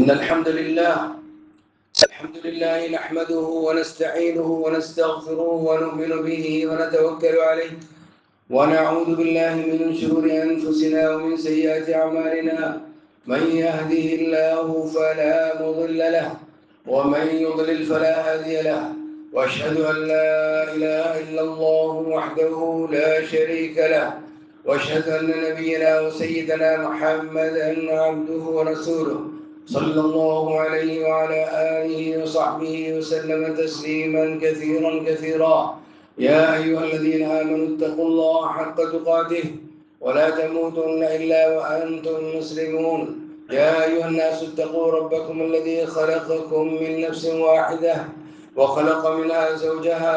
إن الحمد لله نحمده ونستعينه ونستغفره ونؤمن به ونتوكل عليه ونعوذ بالله من شرور أنفسنا ومن سيئات أعمالنا من يهده الله فلا مضل له ومن يضلل فلا هادي له وأشهد أن لا إله إلا الله وحده لا شريك له وأشهد أن نبينا وسيدنا محمدا عبده ورسوله صلى الله عليه وعلى آله وصحبه وسلم تسليما كثيرا يا أيها الذين آمنوا اتقوا الله حق تقاته ولا تموتن إلا وأنتم مسلمون يا أيها الناس اتقوا ربكم الذي خلقكم من نفس واحدة وخلق منها زوجها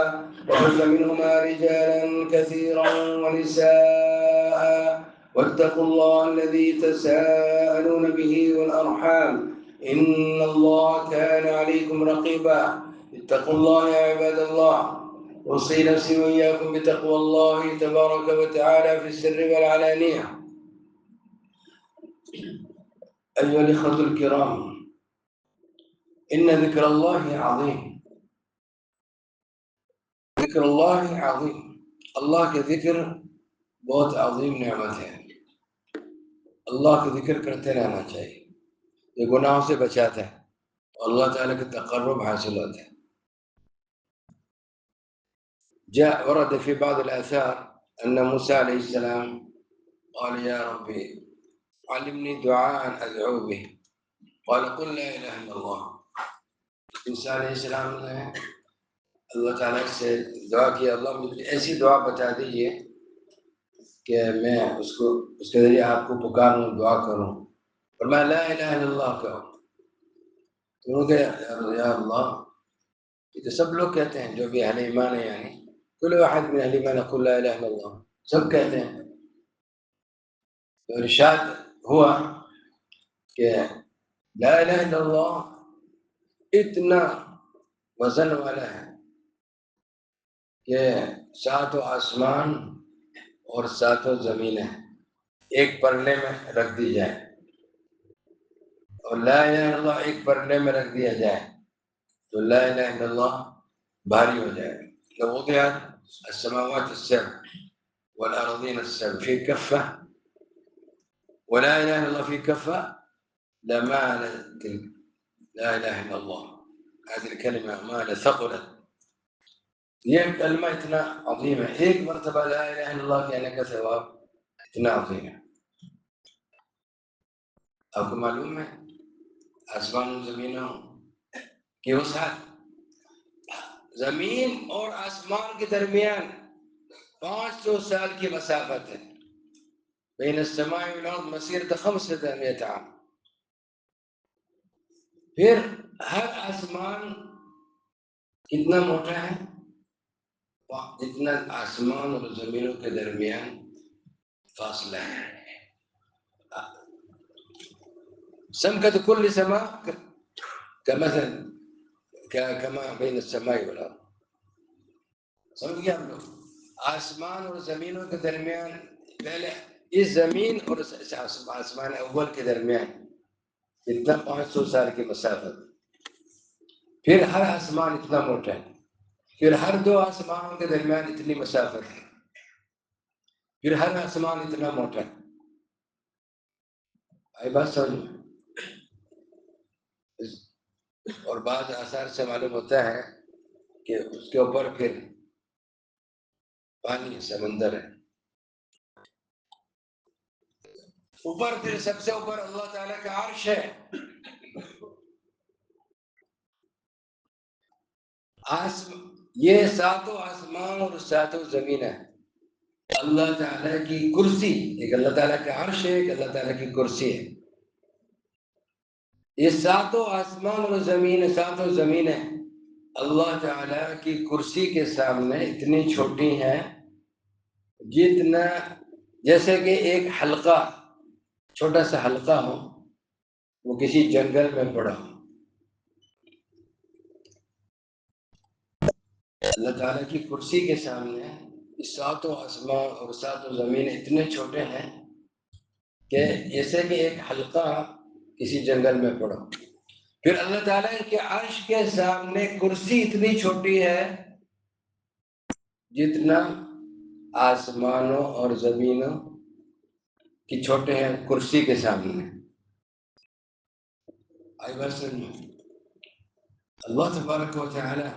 وبث منهما رجالا كثيرا ونساء واتقوا الله الذي تساءلون به والأرحام إن الله كان عليكم رقيبا اتقوا الله يا عباد الله أوصي نفسي وإياكم بتقوى الله تبارك وتعالى في السر والعلانية. أيها الإخوة الكرام، إن ذكر الله عظيم. ذکر اللہ عظیم، اللہ کے ذکر بہت عظیم نعمت ہے. اللہ کا ذکر کرتے رہنا چاہیے، یہ گناہوں سے بچاتا ہے اور اللہ تعالیٰ کے تقرب حاصل ہوتا ہے. جاء ورد في بعض الآثار أن موسى عليه السلام قال يا ربي علمني دعاء أدعو به قال قل لا إله إلا الله. موسیٰ علیہ السلام نے اللہ تعالیٰ سے دعا کی، اللہ مجھے ایسی دعا بتا دیجیے کہ میں اس کے ذریعے آپ کو پکاروں، دعا کروں. اور میں لا الہ الا اللہ کہوں. تو انہوں نے کہا یا اللہ، یہ تو سب لوگ کہتے ہیں جو بھی اہل ایمان ہے، یعنی کل واحد من اہل ایمان یقول لا الہ الا اللہ، سب کہتے ہیں. تو ارشاد ہوا کہ لا الہ الا اللہ اتنا وزن والا ہے کہ 7 آسمان اور 7 زمینیں ایک پرلے میں رکھ دی جائے، اور لا الہ الا اللہ ایک پرلے میں رکھ دیا جائے تو لا الہ الا اللہ بھاری ہو جائے. لو وضعت السماوات السبع والأرضين السبع في كفة ولا إله إلا الله في كفة لمالت لا إله إلا الله. هذه الكلمة ما ثقلت. یہ کلمہ اتنا عظیم ہے، ایک مرتبہ لا الہ الا اللہ کہنے کا ثواب اتنا عظیم ہے. آپ کو معلوم ہے آسمان و زمینوں کی وسعت، زمین اور آسمان کے درمیان 500 سال کی مسافت ہے. بین السماء والارض مسیرۃ 500 عام. پھر ہر آسمان کتنا موٹا ہے؟ جتنا آسمان اور زمینوں کے درمیان فاصلہ ہے. سمكة كل سماء كمثل كما بين السماء والارض. سمجھ گیا ہم لوگ؟ آسمان اور زمینوں کے درمیان، پہلے اس زمین اور آسمان اول کے درمیان اتنا 500 سال کی مسافت. پھر ہر آسمان اتنا موٹا ہے، پھر ہر 2 آسمانوں کے درمیان اتنی مسافت ہے، پھر ہر آسمان اتنا موٹا ہے. آئی بات سمجھ میں؟ اور بعض آثار سے معلوم ہوتا ہے کہ اس کے اوپر پھر پانی سمندر ہے. اوپر پھر سب سے اوپر اللہ تعالیٰ کا عرش ہے. یہ 7 آسمان اور 7 زمینیں اللہ تعالیٰ کی کرسی، ایک اللہ تعالیٰ کا عرش ہے، ایک اللہ تعالیٰ کی کرسی ہے. یہ 7 آسمان اور 7 زمینیں اللہ تعالیٰ کی کرسی کے سامنے اتنی چھوٹی ہیں جتنا جیسے کہ ایک حلقہ، چھوٹا سا حلقہ ہو، وہ کسی جنگل میں پڑا ہو. اللہ تعالیٰ کی کرسی کے سامنے 7 آسمان اور 7 زمینیں اتنے چھوٹے ہیں کہ جیسے کہ ایک حلقہ کسی جنگل میں پڑا. پھر اللہ تعالیٰ کے عرش کے سامنے کرسی اتنی چھوٹی ہے جتنا آسمانوں اور زمینوں کی چھوٹے ہیں کرسی کے سامنے. آئی بات سمجھ میں؟ اللہ تبارک و تعالی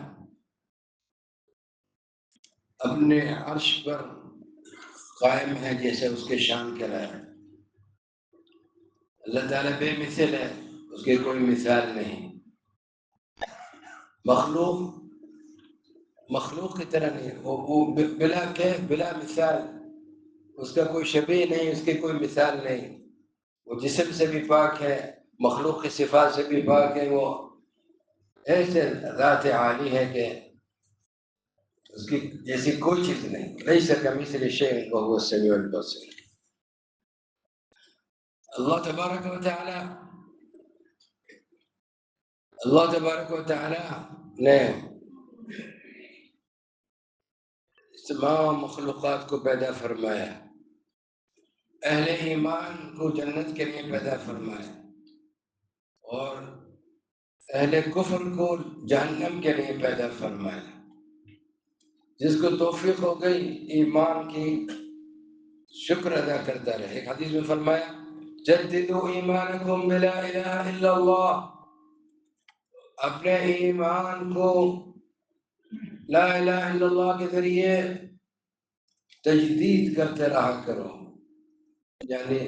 اپنے عرش پر قائم ہے جیسے اس کے شان کے رہا ہے. اللہ تعالیٰ بے مثل ہے، اس کی کوئی مثال نہیں. مخلوق کی طرح نہیں، وہ بلا کیف بلا مثال، اس کا کوئی شبیہ نہیں، اس کی کوئی مثال نہیں. وہ جسم سے بھی پاک ہے، مخلوق کی صفات سے بھی پاک ہے. وہ ایسے ذات عالی ہے کہ اس کی جیسی کوئی چیز نہیں. لیس کمثلہ شیء وہو السمیع البصیر. اللہ تبارک و تعالی نے تمام مخلوقات کو پیدا فرمایا. اہل ایمان کو جنت کے لیے پیدا فرمایا اور اہل کفر کو جہنم کے لیے پیدا فرمایا. جس کو توفیق ہو گئی ایمان کی شکر ادا کرتا رہے. ایک حدیث میں فرمایا جددوا ایمانکم بلا الہ الا اللہ، اپنے ایمان کو لا الہ الا اللہ کے ذریعے تجدید کرتے رہا کرو. یعنی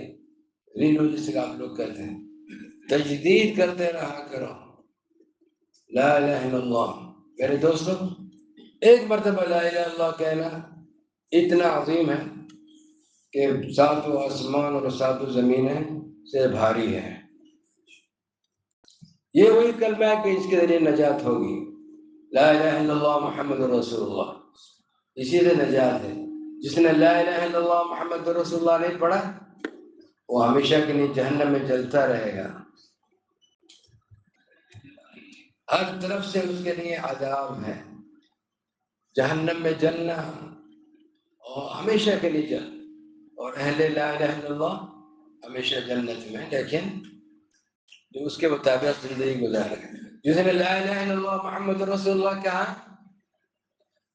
رینو جسے آپ لوگ کہتے ہیں، تجدید کرتے رہا کرو لا الہ الا اللہ. میرے دوستو، ایک مرتبہ لا الہ الا اللہ کہنا اتنا عظیم ہے کہ ساتوں آسمان اور ساتوں زمینیں سے بھاری ہے. یہ وہی کلمہ ہے کہ اس کے ذریعے نجات ہوگی. لا الہ الا اللہ محمد رسول اللہ، اسی سے نجات ہے. جس نے لا الہ الا اللہ محمد رسول اللہ نہیں پڑھا وہ ہمیشہ کے لیے جہنم میں جلتا رہے گا. ہر طرف سے اس کے لیے عذاب ہے، جہنم میں جلنا اور ہمیشہ کے لیے جل. اور اہل لا الہ الا اللہ ہمیشہ جنت میں، لیکن جو اس کے مطابق زندگی گزارے. جس نے لا الہ الا اللہ محمد رسول اللہ کہا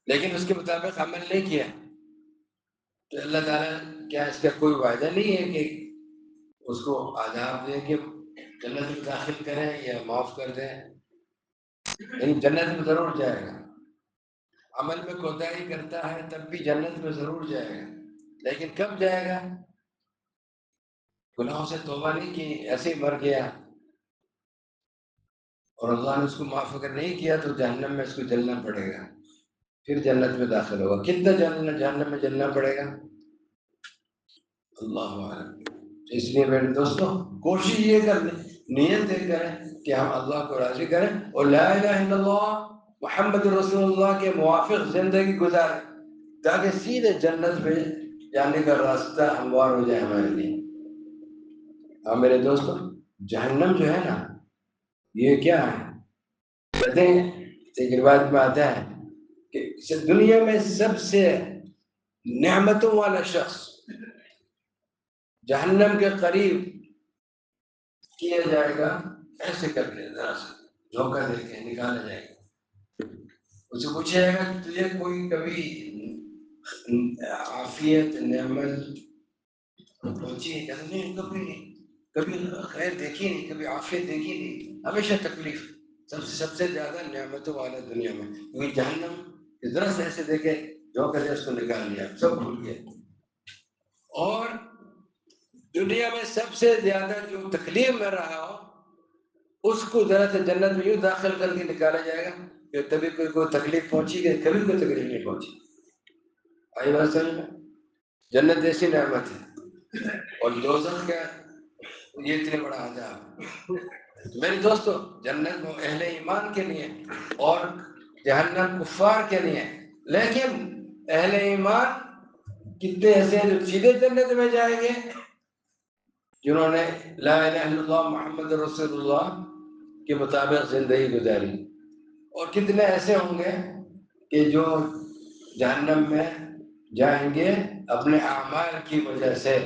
لیکن اس کے مطابق عمل نہیں کیا تو اللہ تعالیٰ کیا اس کا کوئی وعدہ نہیں ہے کہ اس کو عذاب دے کے جنت میں داخل کریں یا معاف کر دیں؟ یعنی جنت میں ضرور جائے گا. عمل میں کوتاہی کرتا ہے تب بھی جنت میں ضرور جائے گا، لیکن کب جائے گا؟ گناہوں سے توبہ نہیں کی، ایسے ہی مر گیا اور اللہ نے اس کو معاف اگر نہیں کیا تو جہنم میں اس کو جلنا پڑے گا، پھر جنت میں داخل ہوگا. کتنا جہنم میں جلنا پڑے گا اللہ عالم. اس لیے میرے دوستوں کوشش یہ کریں، نیت یہ کریں کہ ہم اللہ کو راضی کریں اور لا الہ الا اللہ محمد رسول اللہ کے موافق زندگی گزاریں تاکہ سیدھے جنت میں جانے کا راستہ ہموار ہو جائے ہمارے لیے. ہاں میرے دوستوں، جہنم جو ہے نا یہ کیا ہے کہتے ہیں، ایک روایت میں آتا ہے کہ دنیا میں سب سے نعمتوں والا شخص جہنم کے قریب کیا جائے گا، ایسے کر کے ذرا سے دھوکہ دے کے نکالا جائے گا. اسے پوچھا جائے گا کہ تجھے کوئی کبھی عافیت نعمت پہنچی ہے؟ کہتے نہیں، کبھی نہیں، کبھی خیر دیکھی نہیں، کبھی عافیت دیکھی نہیں، ہمیشہ تکلیف. سب سے زیادہ نعمتوں والا دنیا میں، کیونکہ جہنم ذرا سے ایسے دیکھے دھوکہ دے اس کو نکال لیا، سب بھول گیا. اور دنیا میں سب سے زیادہ جو تکلیف میں رہا ہو اس کو ذرا سے جنت میں یوں داخل کر کے نکالا جائے گا کہ تبھی کوئی تکلیف پہنچی گئی، کبھی کوئی تکلیف نہیں پہنچی. آئی بات سمجھ میں؟ جنت ایسی نعمت ہے اور دوزخ کا یہ اتنے بڑا عذاب. میرے دوستو، جنت وہ اہل ایمان کے لیے اور جہنم کفار کے لیے. لیکن اہل ایمان کتنے ایسے ہیں جو سیدھے جنت میں جائیں گے جنہوں نے لا الہ الا اللہ محمد رسول اللہ کے مطابق زندگی گزاری، اور کتنے ایسے ہوں گے کہ جو جہنم میں جائیں گے اپنے اعمال کی وجہ سے.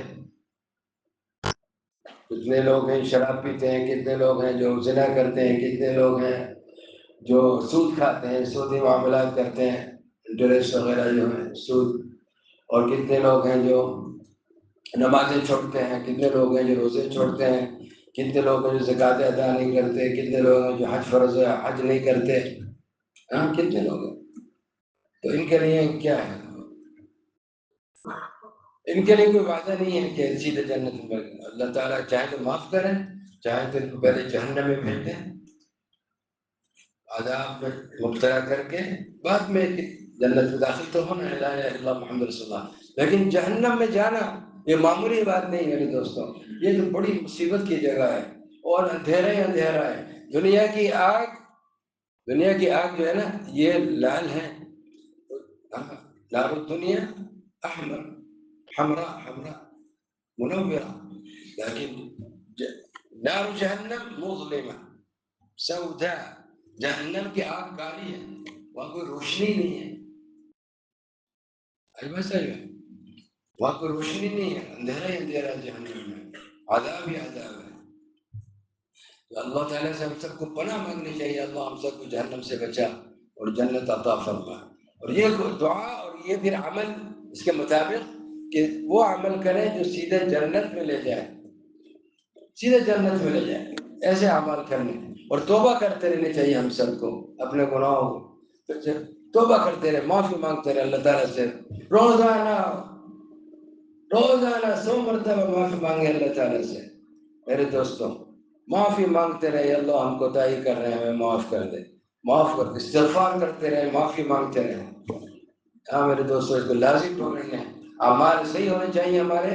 کتنے لوگ ہیں شراب پیتے ہیں، کتنے لوگ ہیں جو زنا کرتے ہیں، کتنے لوگ ہیں جو سود کھاتے ہیں، سودی معاملات کرتے ہیں، انٹرسٹ وغیرہ جو ہے سود، اور کتنے لوگ ہیں جو نمازیں چھوڑتے ہیں، کتنے لوگ ہیں جو روزے چھوڑتے ہیں، کتنے لوگ ہیں جو زکوٰۃ ادا نہیں کرتے، کتنے لوگ ہیں جو حج فرض ہے حج نہیں کرتے، ہاں کتنے لوگ ہیں. تو ان کے لیے کیا ہے؟ ان کے لیے کوئی وعدہ نہیں ہے کہ سیدھے جنت میں. اللہ تعالیٰ چاہے تو معاف کریں، چاہے تو ان کو پہلے جہنم میں بھیج دیں، عذاب میں مبتلا کر کے بعد میں جنت میں داخل تو ہونا ہے، لا الہ الا اللہ محمد رسول اللہ. لیکن جہنم میں جانا یہ معمولی بات نہیں میرے دوستوں، یہ تو بڑی مصیبت کی جگہ ہے، اور اندھیرا ہی اندھیرا ہے. دنیا کی آگ جو ہے نا یہ لال ہے، نار الدنیا احمر حمراء منورہ، لیکن نار جہنم مظلمہ سوداء. جہنم کی آگ کالی ہے، وہاں کوئی روشنی نہیں ہے. وہاں کوئی روشنی نہیں ہے، اندھیرا ہی اندھیرا ہے جہنم میں، عذاب ہی عذاب ہے. تو اللہ تعالیٰ سے ہم سب کو پناہ مانگنی چاہیے، اللہ ہم سب کو جہنم سے بچا اور جنت عطا فرما. اور یہ دعا اور یہ پھر عمل اس کے مطابق کہ وہ عمل کریں جو سیدھے جنت میں لے جائے، سیدھے جنت میں لے جائے. ایسے اعمال کرنے اور توبہ کرتے رہنے چاہیے ہم سب کو اپنے گناہوں کو. توبہ کرتے رہے، معافی مانگتے رہے اللہ تعالیٰ سے. روزانہ 100 مرتبہ معافی مانگے اللہ تعالیٰ سے. میرے دوستوں معافی مانگتے رہے، اللہ ہم کوتاہی کر رہے ہیں ہمیں معاف کر دے، معاف کر دے. استغفار کرتے رہے، معافی مانگتے رہے. ہاں میرے دوستوں اس کو لازم ہو رہی ہیں، اعمال صحیح ہونے چاہیے ہمارے،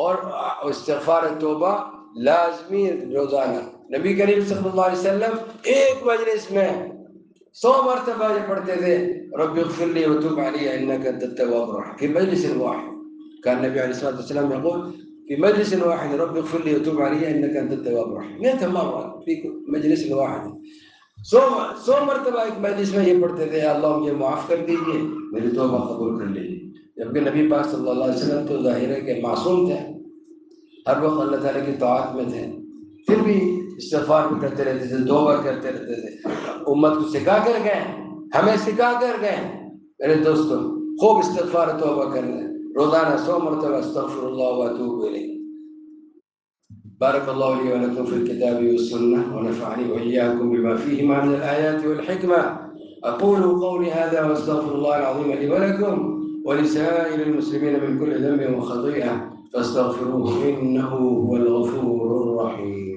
اور استغفار توبہ لازمی روزانہ. نبی کریم صلی اللہ علیہ وسلم ایک مجلس میں 100 مرتبہ یہ پڑھتے تھے رب اغفر لی وتوب علی انک انت التواب الرحیم فی مجلس واحد. كان النبي عليه الصلاة والسلام يقول في مجلس واحد رب اغفر لي وتوب علي انك انت التواب الرحيم 100 مرة في مجلس واحد. 100 مرتبہ ایک مجلس میں یہ پڑھتے تھے اللہ مجھے معاف کر دیجیے، میری توبہ قبول کر لیجیے. جبکہ نبی پاک صلی اللہ علیہ وسلم تو ظاہر ہے کہ معصوم تھے، ہر وقت اللہ تعالیٰ کی طاعت میں تھے، پھر بھی استغفار بھی کرتے رہتے تھے، توبہ کرتے رہتے تھے. امت کو سکھا کر گئے، ہمیں سکھا کر گئے. میرے دوستوں خوب استغفار توبہ کرنا، روزانہ 100 مرتبہ استغفر اللہ واتوب الیہ. بارك الله لي ولكم في الكتاب والسنة ونفعني وإياكم بما فيهما من الآيات والحكمة. أقول قولي هذا وأستغفر الله العظيم لي ولكم ولسائر المسلمين من كل ذنب وخطيئة فاستغفروه إنه هو الغفور الرحيم.